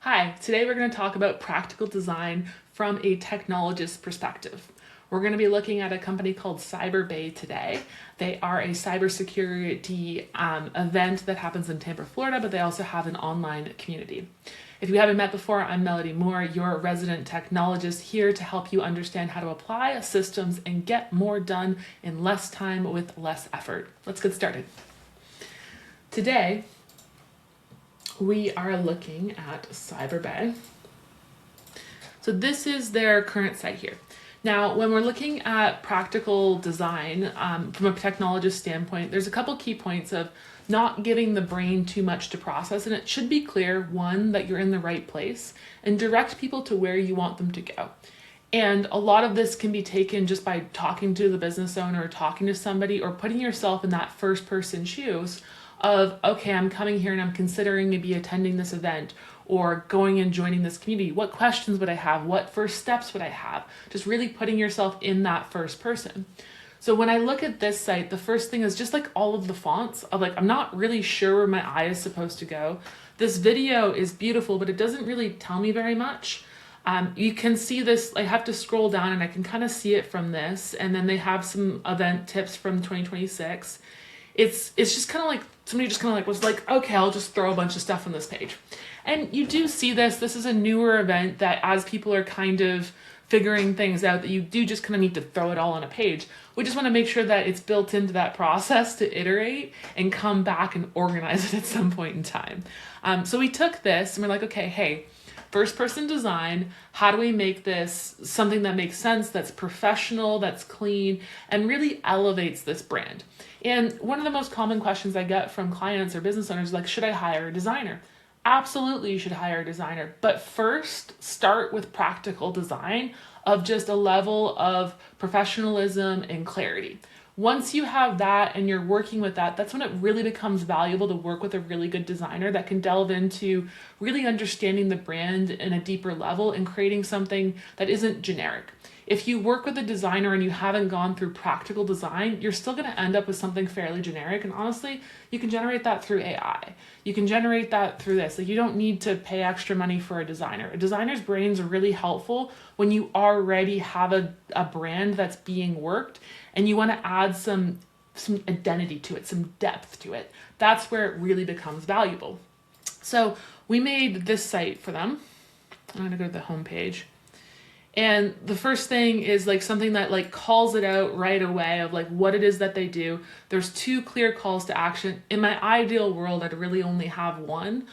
Hi, today we're going to talk about practical design from a technologist perspective. We're going to be looking at a company called CyberBay today. They are a cybersecurity event that happens in Tampa, Florida, but they also have an online community. If you haven't met before, I'm Melodie Moore, your resident technologist here to help you understand how to apply systems and get more done in less time with less effort. Let's get started. Today, we are looking at CyberBay. So this is their current site here. Now, when we're looking at practical design from a technologist standpoint, there's a couple key points of not giving the brain too much to process. And it should be clear, one, that you're in the right place and direct people to where you want them to go. And a lot of this can be taken just by talking to the business owner, or talking to somebody, or putting yourself in that first person shoes of, okay, I'm coming here and I'm considering maybe attending this event or going and joining this community. What questions would I have? What first steps would I have? Just really putting yourself in that first person. So when I look at this site, the first thing is just like all of the fonts of like, I'm not really sure where my eye is supposed to go. This video is beautiful, but it doesn't really tell me very much. You can see this, I have to scroll down and I can kind of see it from this. And then they have some event tips from 2026. It's just kind of like, somebody just kind of like was like, okay, I'll just throw a bunch of stuff on this page. And you do see this is a newer event that as people are kind of figuring things out, that you do just kind of need to throw it all on a page. We just want to make sure that it's built into that process to iterate and come back and organize it at some point in time. So we took this and we're like, okay, hey, first person design, how do we make this something that makes sense, that's professional, that's clean, and really elevates this brand? And one of the most common questions I get from clients or business owners is like, should I hire a designer? Absolutely, you should hire a designer. But first, start with practical design of just a level of professionalism and clarity. Once you have that and you're working with that, that's when it really becomes valuable to work with a really good designer that can delve into really understanding the brand in a deeper level and creating something that isn't generic. If you work with a designer and you haven't gone through practical design, you're still going to end up with something fairly generic. And honestly, you can generate that through AI. You can generate that through this. Like, you don't need to pay extra money for a designer. A designer's brains are really helpful when you already have a brand that's being worked and you want to add some identity to it, some depth to it. That's where it really becomes valuable. So we made this site for them. I'm going to go to the home page. And the first thing is like something that like calls it out right away of like what it is that they do. There's two clear calls to action. In my ideal world, I'd really only have one.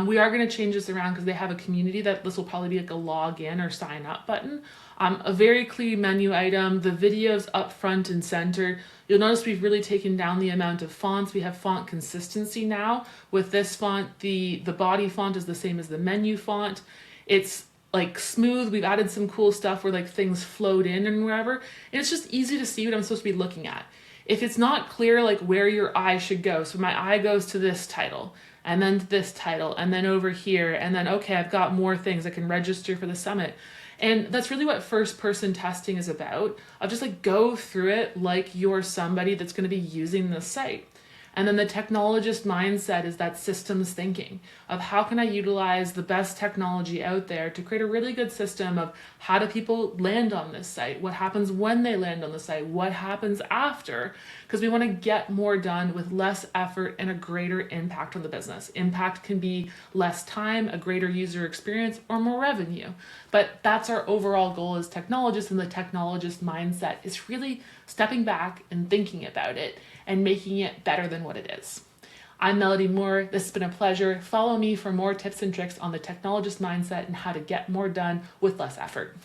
We are going to change this around because they have a community that this will probably be like a login or sign up button. A very clear menu item. The video's up front and center. You'll notice we've really taken down the amount of fonts. We have font consistency now. With this font, the body font is the same as the menu font. It's like smooth. We've added some cool stuff where like things float in and wherever. And it's just easy to see what I'm supposed to be looking at. If it's not clear like where your eye should go, so my eye goes to this title and then to this title and then over here and then okay, I've got more things I can register for the summit. And that's really what first person testing is about. I'll just like go through it like you're somebody that's going to be using this site. And then the technologist mindset is that systems thinking of how can I utilize the best technology out there to create a really good system of how do people land on this site? What happens when they land on the site? What happens after? Because we want to get more done with less effort and a greater impact on the business. Impact can be less time, a greater user experience, or more revenue. But that's our overall goal as technologists, and the technologist mindset is really stepping back and thinking about it and making it better than what it is. I'm Melodie Moore. This has been a pleasure. Follow me for more tips and tricks on the technologist mindset and how to get more done with less effort.